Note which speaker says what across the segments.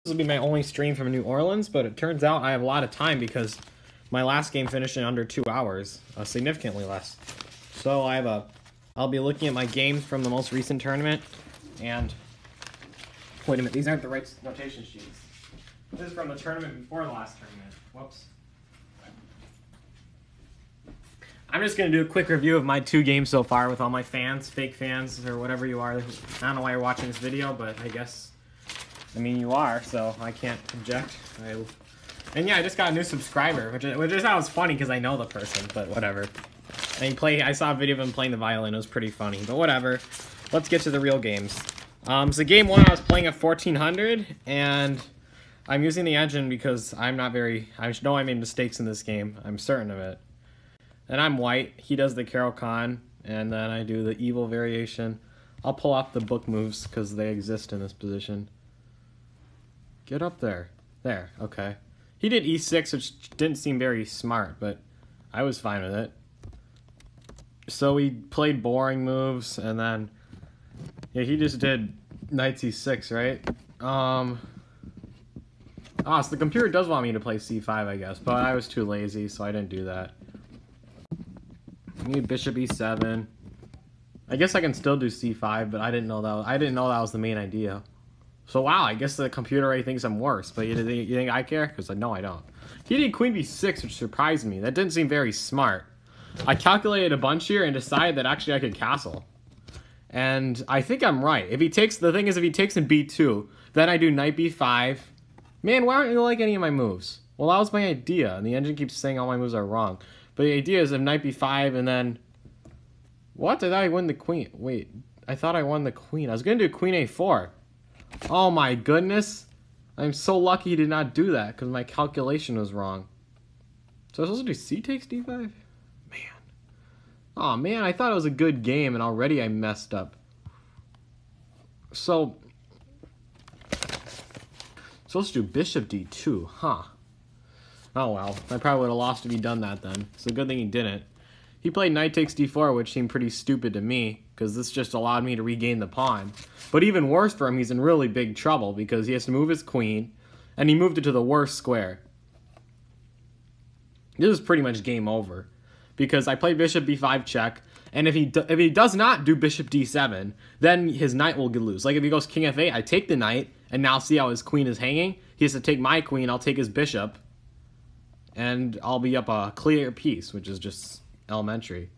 Speaker 1: will be my only stream from New Orleans, but it turns out I have a lot of time because my last game finished in under 2 hours, significantly less. So I'll be looking at my games from the most recent tournament, and wait a minute, these aren't the right notation sheets. This is from the tournament before the last tournament. Whoops. I'm just going to do a quick review of my 2 games so far with all my fans, fake fans, or whatever you are. I don't know why you're watching this video, but I mean you are, so I can't object. And yeah, I just got a new subscriber, which I thought was funny because I know the person, but whatever. And I saw a video of him playing the violin. It was pretty funny, but whatever. Let's get to the real games. So game 1, I was playing at 1400, and I'm using the engine because I know I made mistakes in this game. I'm certain of it. And I'm white. He does the Carol Khan, and then I do the evil variation. I'll pull off the book moves because they exist in this position. Get up there. There, okay. He did e6, which didn't seem very smart, but I was fine with it. So he played boring moves, and then yeah, he just did knight c6, right? So the computer does want me to play c5, I guess, but I was too lazy, so I didn't do that. Maybe bishop e7. I guess I can still do c5, but I didn't know that was the main idea. So wow, I guess the computer already thinks I'm worse, but you think I care? Because no, I don't. He did queen b6, which surprised me. That didn't seem very smart. I calculated a bunch here and decided that actually I could castle. And I think I'm right. The thing is, if he takes in b2, then I do knight b5. Man, why aren't you like any of my moves? Well, that was my idea, and the engine keeps saying all my moves are wrong. But the idea is if knight b5 and then... What? Did I win the queen? Wait, I thought I won the queen. I was going to do queen a4. Oh my goodness. I'm so lucky he did not do that because my calculation was wrong. So I was supposed to do c takes d5? Man. Oh man, I thought it was a good game and already I messed up. So let's do bishop d2, huh? Oh well, I probably would have lost if he'd done that then. So good thing he didn't. He played knight takes d4, which seemed pretty stupid to me, because this just allowed me to regain the pawn. But even worse for him, he's in really big trouble, because he has to move his queen, and he moved it to the worst square. This is pretty much game over, because I played bishop b5 check, and if he does not do bishop d7, then his knight will lose. Like if he goes king f8, I take the knight, and now see how his queen is hanging? He has to take my queen, I'll take his bishop, and I'll be up a clear piece, which is just elementary.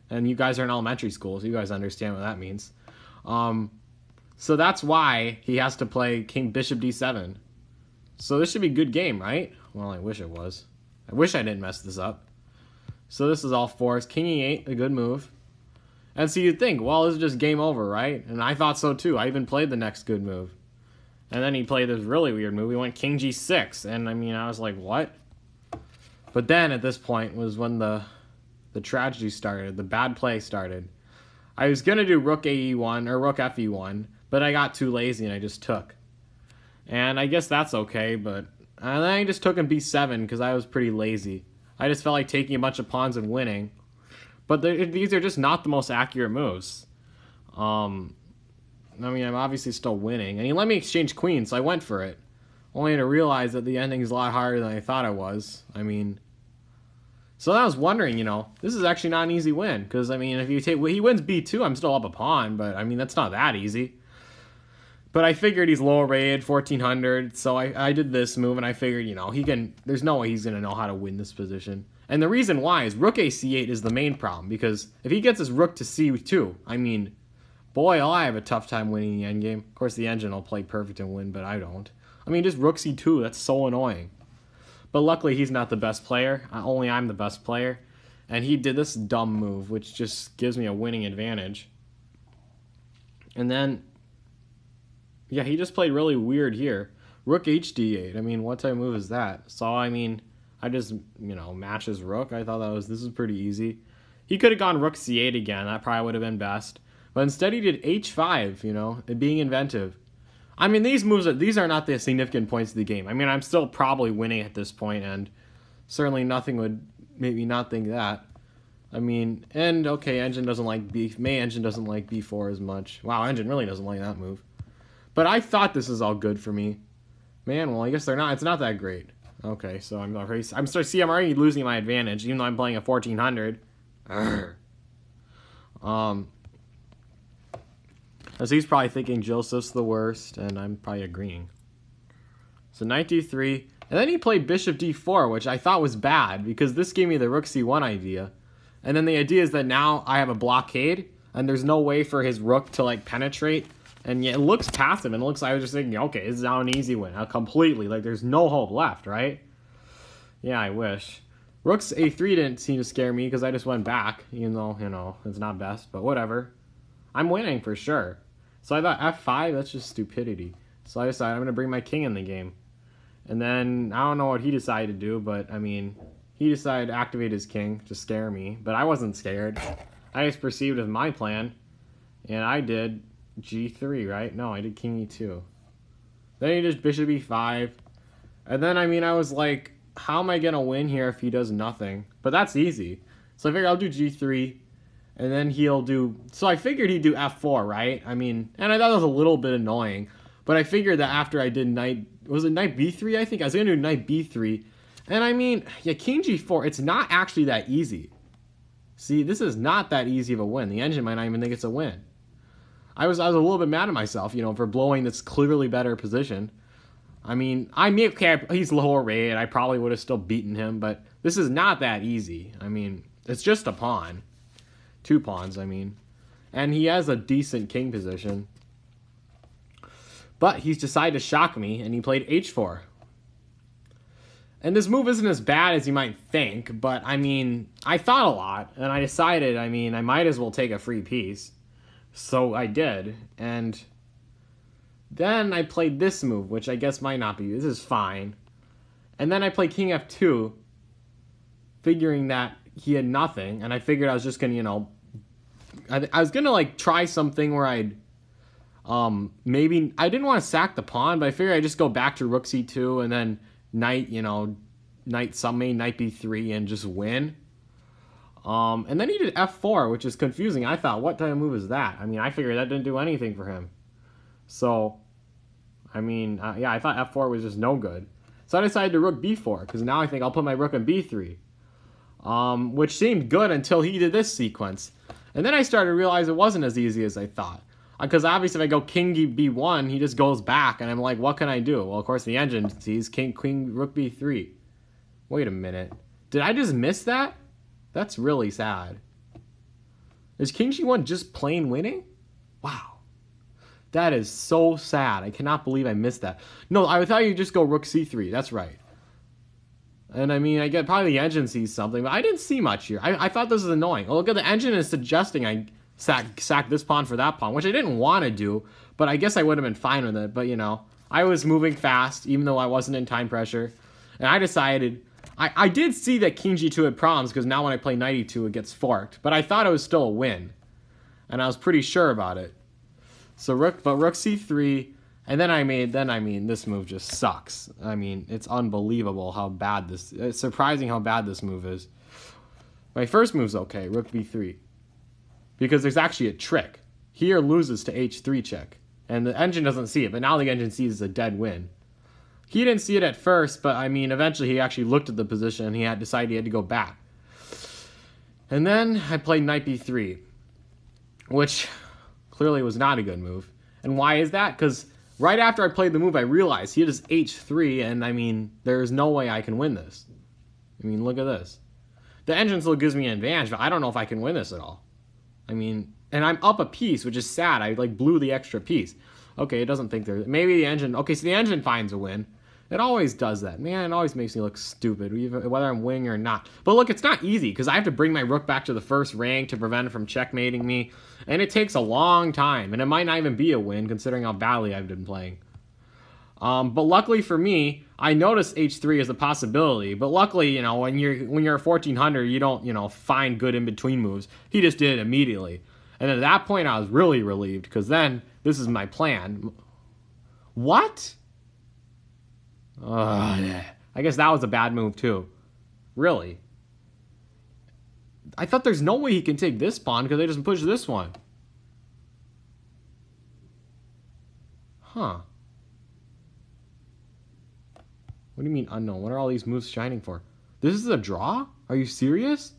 Speaker 1: And you guys are in elementary school, so you guys understand what that means. So that's why he has to play king bishop d7. So this should be a good game, right? Well, I wish it was. I wish I didn't mess this up. So this is all forced. King e8, a good move. And so you'd think, well, this is just game over, right? And I thought so too. I even played the next good move. And then he played this really weird move. He went king g6. And I mean, I was like, what? But then at this point was when the tragedy started. The bad play started. I was going to do rook ae1 or rook fe1, but I got too lazy and I just took. And I guess that's okay, but and then I just took in b7 because I was pretty lazy. I just felt like taking a bunch of pawns and winning. But these are just not the most accurate moves. I mean, I'm obviously still winning. And he let me exchange queens, so I went for it. Only to realize that the ending is a lot harder than I thought it was. I mean... So I was wondering, this is actually not an easy win. Because, I mean, if he wins b2, I'm still up a pawn. But, I mean, that's not that easy. But I figured he's lower rated, 1400. So I did this move, and I figured, there's no way he's going to know how to win this position. And the reason why is rook a c8 is the main problem. Because if he gets his rook to c2, I mean, boy, I have a tough time winning the endgame. Of course, the engine will play perfect and win, but I don't. I mean, just rook c2, that's so annoying. But luckily, he's not the best player. Only I'm the best player. And he did this dumb move, which just gives me a winning advantage. And then, yeah, he just played really weird here. Rook hd8. I mean, what type of move is that? So, I mean, I just, match his rook. I thought this is pretty easy. He could have gone rook c8 again. That probably would have been best. But instead, he did h5, it being inventive. I mean, these are not the significant points of the game. I mean, I'm still probably winning at this point, and certainly nothing would make me not think that. I mean, and okay, engine doesn't like engine doesn't like b4 as much. Wow, engine really doesn't like that move. But I thought this is all good for me. Man, well, I guess they're not. It's not that great. Okay, so I'm already losing my advantage, even though I'm playing a 1400. So he's probably thinking Joseph's the worst, and I'm probably agreeing. So knight d3, and then he played bishop d4, which I thought was bad, because this gave me the rook c1 idea. And then the idea is that now I have a blockade, and there's no way for his rook to, like, penetrate. And yeah, it looks passive, and it looks like I was just thinking, okay, this is now an easy win. Completely, like, there's no hope left, right? Yeah, I wish. Rook's a3 didn't seem to scare me, because I just went back, even though, you know, it's not best, but whatever. I'm winning for sure. So I thought f5, that's just stupidity. So I decided I'm going to bring my king in the game. And then, I don't know what he decided to do, but, I mean, he decided to activate his king to scare me. But I wasn't scared. I just perceived as my plan. And I did g3, right? No, I did king e2. Then he did bishop e5. And then, I mean, I was like, how am I going to win here if he does nothing? But that's easy. So I figured I'll do g3. And then he'll do... So I figured he'd do f4, right? I mean, and I thought it was a little bit annoying. But I figured that after I did knight... Was it knight b3, I think? I was going to do knight b3. And I mean, yeah, king g4, it's not actually that easy. See, this is not that easy of a win. The engine might not even think it's a win. I was a little bit mad at myself, you know, for blowing this clearly better position. I mean, okay, he's lower rate. I probably would have still beaten him. But this is not that easy. I mean, it's just a pawn. 2 pawns, I mean. And he has a decent king position. But he's decided to shock me, and he played h4. And this move isn't as bad as you might think, but, I mean, I thought a lot, and I decided, I mean, I might as well take a free piece. So I did, and then I played this move, which I guess might not be. This is fine. And then I played king f2, figuring that he had nothing, and I figured I was just going to, you know, I was going to, like, try something where I'd, maybe, I didn't want to sack the pawn, but I figured I'd just go back to rook c2, and then knight, you know, knight b3, and just win. And then he did f4, which is confusing. I thought, what type of move is that? I mean, I figured that didn't do anything for him. So, I mean, yeah, I thought f4 was just no good. So I decided to rook b4, because now I think I'll put my rook in b3. Which seemed good until he did this sequence. And then I started to realize it wasn't as easy as I thought. Because obviously if I go king b1, he just goes back, and I'm like, what can I do? Well, of course, the engine sees queen, rook b3. Wait a minute. Did I just miss that? That's really sad. Is king g1 just plain winning? Wow. That is so sad. I cannot believe I missed that. No, I thought you'd just go rook c3. That's right. And I mean, I get probably the engine sees something, but I didn't see much here. I thought this was annoying. Oh, look at the engine is suggesting I sack this pawn for that pawn, which I didn't want to do, but I guess I would have been fine with it. But, you know, I was moving fast, even though I wasn't in time pressure. And I decided, I did see that king g2 had problems, because now when I play knight e2, it gets forked. But I thought it was still a win. And I was pretty sure about it. So rook c3, and then I mean, this move just sucks. I mean, it's unbelievable how bad it's surprising how bad this move is. My first move's okay, rook b3. Because there's actually a trick. Here loses to h3 check. And the engine doesn't see it, but now the engine sees it's a dead win. He didn't see it at first, but I mean, eventually he actually looked at the position and he had decided he had to go back. And then I played knight b3, which clearly was not a good move. And why is that? Because right after I played the move, I realized he just h3, and I mean, there's no way I can win this. I mean, look at this. The engine still gives me an advantage, but I don't know if I can win this at all. I mean, and I'm up a piece, which is sad. I, like, blew the extra piece. Okay, it doesn't think there... Maybe the engine... Okay, so the engine finds a win. It always does that. Man, it always makes me look stupid, whether I'm winning or not. But look, it's not easy, because I have to bring my rook back to the first rank to prevent it from checkmating me. And it takes a long time, and it might not even be a win, considering how badly I've been playing. But luckily for me, I noticed h3 as a possibility. But luckily, you know, when you're a 1400, you don't, you know, find good in-between moves. He just did it immediately. And at that point, I was really relieved, because then this is my plan. What? I guess that was a bad move, too. Really? I thought there's no way he can take this pawn, because they just push this one. Huh. What do you mean unknown? What are all these moves shining for? This is a draw? Are you serious?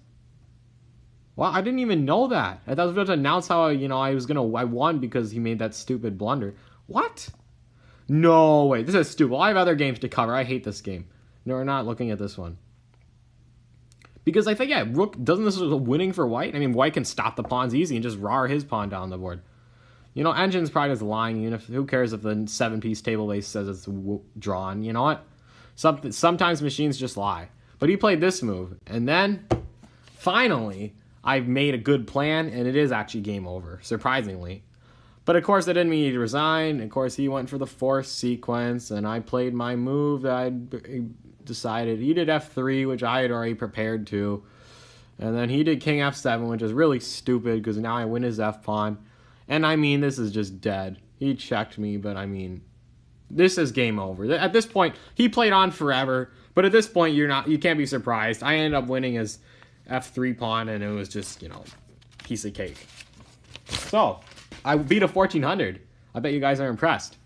Speaker 1: Wow, I didn't even know that. I thought I was about to announce how, I won because he made that stupid blunder. What? No way. This is stupid. I have other games to cover. I hate this game. No, we're not looking at this one. Because I think, yeah, rook, doesn't this is winning for white? I mean, white can stop the pawns easy and just rar his pawn down the board. Engine's probably just lying. Even if, who cares if the 7-piece table base says it's drawn? You know what? Sometimes machines just lie. But he played this move. And then, finally, I've made a good plan, and it is actually game over, surprisingly. But, of course, I didn't mean to resign. Of course, he went for the force sequence, and I played my move that I decided. He did f3, which I had already prepared to. And then he did king f7, which is really stupid because now I win his f-pawn. And, I mean, this is just dead. He checked me, but, I mean, this is game over. At this point, he played on forever. But at this point, you can't be surprised. I ended up winning his f3 pawn, and it was just, piece of cake. So, I beat a 1400. I bet you guys are impressed.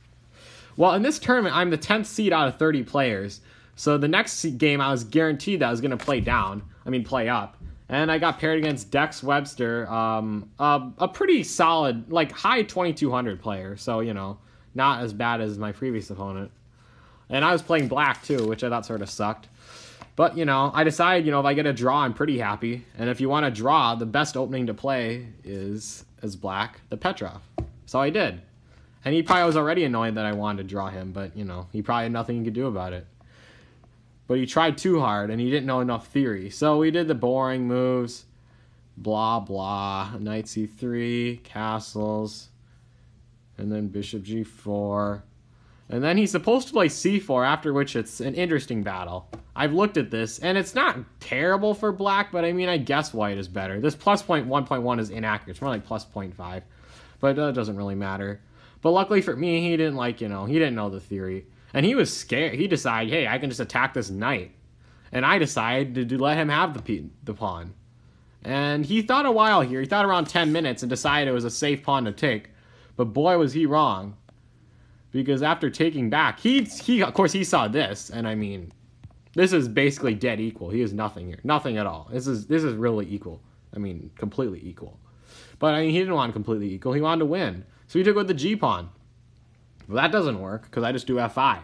Speaker 1: Well, in this tournament, I'm the 10th seed out of 30 players. So the next game, I was guaranteed that I was going to play up. And I got paired against Dex Webster, a pretty solid, high 2200 player. So, not as bad as my previous opponent. And I was playing black, too, which I thought sort of sucked. But, I decided, if I get a draw, I'm pretty happy. And if you want to draw, the best opening to play is, as black, the Petrov. So I did. And he probably was already annoyed that I wanted to draw him, but, he probably had nothing he could do about it. But he tried too hard, and he didn't know enough theory. So we did the boring moves. Blah, blah. Knight c3, castles. And then bishop g4. And then he's supposed to play c4, after which it's an interesting battle. I've looked at this, and it's not terrible for black, but I mean, I guess white is better. This plus 1.1 is inaccurate. It's more like plus 0.5. But that doesn't really matter. But luckily for me, he didn't he didn't know the theory. And he was scared. He decided, hey, I can just attack this knight. And I decided to let him have the pawn. And he thought a while here. He thought around 10 minutes and decided it was a safe pawn to take. But boy, was he wrong. Because after taking back, of course, he saw this. And I mean, this is basically dead equal. He has nothing here. Nothing at all. This is really equal. I mean, completely equal. But I mean, he didn't want completely equal. He wanted to win. So he took with the g-pawn. Well, that doesn't work because I just do f5.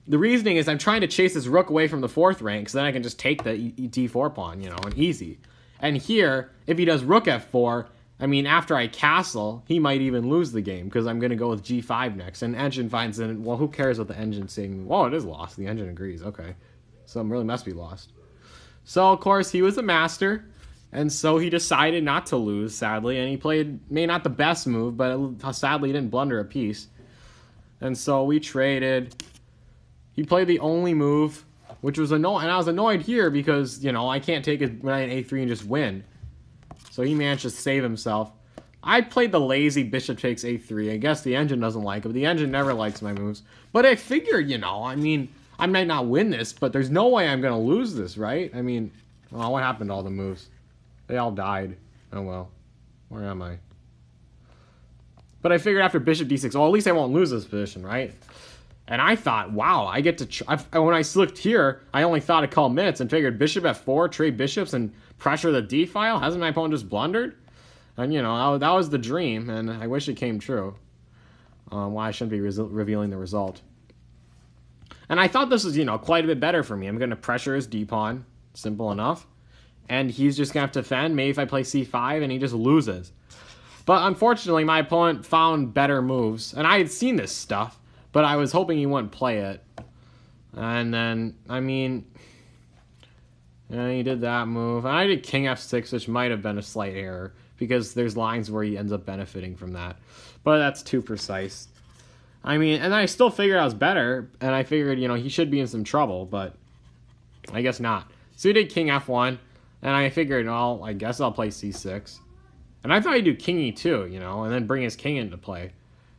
Speaker 1: The reasoning is I'm trying to chase this rook away from the 4th rank so then I can just take the d4 pawn, and easy. And here, if he does rook f4, I mean, after I castle, he might even lose the game because I'm going to go with g5 next. And Engine finds that, well, who cares what the Engine's saying? Well, it is lost. The Engine agrees. Okay. Something really must be lost. So, of course, he was a master. And so he decided not to lose, sadly. And he played, maybe not the best move, but sadly he didn't blunder a piece. And so we traded. He played the only move, which was annoying. And I was annoyed here because, I can't take his knight a3 and just win. So he managed to save himself. I played the lazy bishop takes a3. I guess the Engine doesn't like it, but the Engine never likes my moves. But I figured, I mean, I might not win this, but there's no way I'm going to lose this, right? I mean, well, what happened to all the moves? They all died. Oh, well. Where am I? But I figured after bishop d6, well, at least I won't lose this position, right? And I thought, wow, I get to... when I looked here, I only thought a couple minutes and figured bishop f4, trade bishops, and pressure the d file. Hasn't my opponent just blundered? And, that was the dream, and I wish it came true. Why I shouldn't be revealing the result. And I thought this was, quite a bit better for me. I'm going to pressure his d-pawn. Simple enough. And he's just going to have to defend. Maybe if I play c5, and he just loses. But unfortunately, my opponent found better moves. And I had seen this stuff, but I was hoping he wouldn't play it. And then, I mean, he did that move. And I did king f6, which might have been a slight error, because there's lines where he ends up benefiting from that. But that's too precise. I mean, and I still figured I was better, and I figured, he should be in some trouble, but I guess not. So he did king f1, and I figured, well, I guess I'll play c6. And I thought he'd do king e2, and then bring his king into play.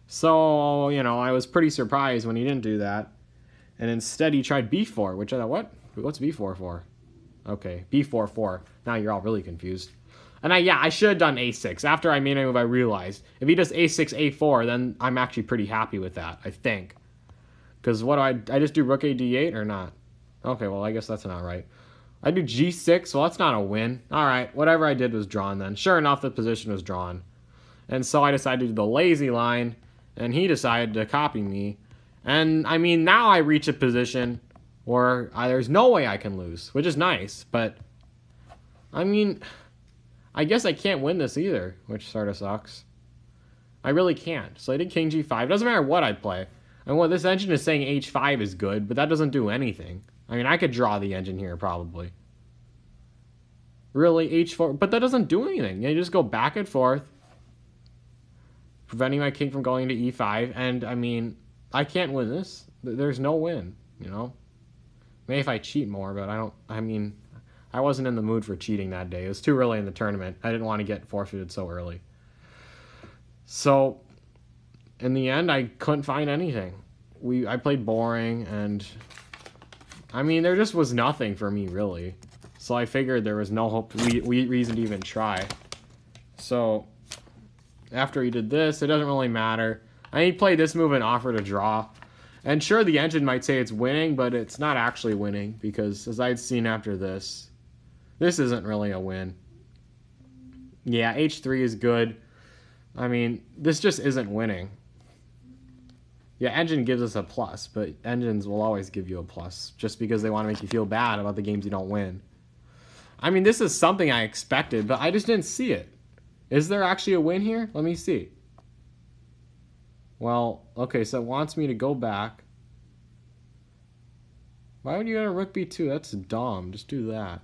Speaker 1: So, I was pretty surprised when he didn't do that. And instead he tried b4, which I thought, what? What's b4 for? Okay, b4-4. Now you're all really confused. And I should have done a6. After I made my move, I realized if he does a6, a4, then I'm actually pretty happy with that, I think. Because what do I just do rook a d8 or not? Okay, well, I guess that's not right. I do g6, well, that's not a win. All right, whatever I did was drawn then. Sure enough, the position was drawn. And so I decided to do the lazy line, and he decided to copy me. And, I mean, now I reach a position where there's no way I can lose, which is nice. But, I mean, I guess I can't win this either, which sort of sucks. I really can't. So I did king g5. It doesn't matter what I play. And what this engine is saying h5 is good, but that doesn't do anything. I mean, I could draw the engine here, probably. Really, h4, but that doesn't do anything. You just go back and forth, preventing my king from going to e5, and, I mean, I can't win this. There's no win, you know? Maybe if I cheat more, but I wasn't in the mood for cheating that day. It was too early in the tournament. I didn't want to get forfeited so early. So, in the end, I couldn't find anything. I played boring, and I mean, there just was nothing for me, really. So I figured there was no hope, reason to even try. So, after he did this, it doesn't really matter. He played this move and offered a draw. And sure, the engine might say it's winning, but it's not actually winning, because as I'd seen after this isn't really a win. Yeah, h3 is good. I mean, this just isn't winning. Yeah, engine gives us a plus, but engines will always give you a plus just because they want to make you feel bad about the games you don't win. I mean, this is something I expected, but I just didn't see it. Is there actually a win here? Let me see. Well, okay, so it wants me to go back. Why would you go to rook b2? That's dumb. Just do that.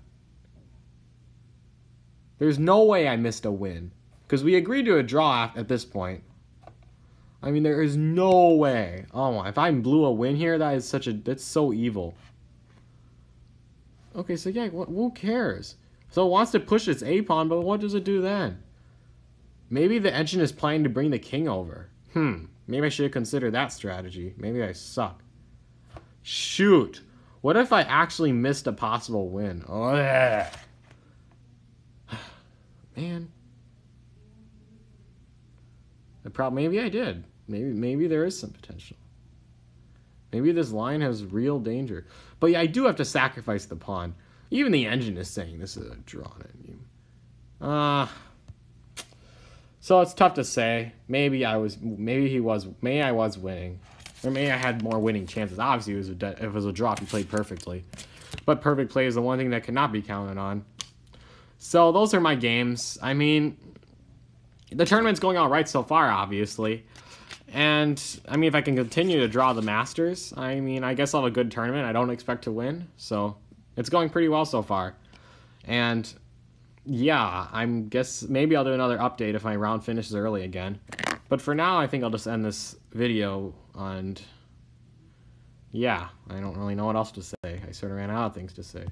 Speaker 1: There's no way I missed a win. Because we agreed to a draw at this point. I mean, there is no way. Oh my, if I blew a win here, that's so evil. Okay, so yeah, who cares? So it wants to push its a-pawn, but what does it do then? Maybe the engine is planning to bring the king over. Maybe I should consider that strategy. Maybe I suck. Shoot. What if I actually missed a possible win? Oh, yeah. Man. Maybe I did. Maybe there is some potential. Maybe this line has real danger. But yeah, I do have to sacrifice the pawn. Even the engine is saying this is a drawn endgame. So it's tough to say. Maybe I was winning. Or maybe I had more winning chances. Obviously, if it was a draw, he played perfectly. But perfect play is the one thing that cannot be counted on. So those are my games. I mean, the tournament's going all right so far, obviously. And, I mean, if I can continue to draw the Masters, I mean, I guess I'll have a good tournament. I don't expect to win. So it's going pretty well so far. And yeah, maybe I'll do another update if my round finishes early again. But for now, I think I'll just end this video, and yeah, I don't really know what else to say. I sort of ran out of things to say.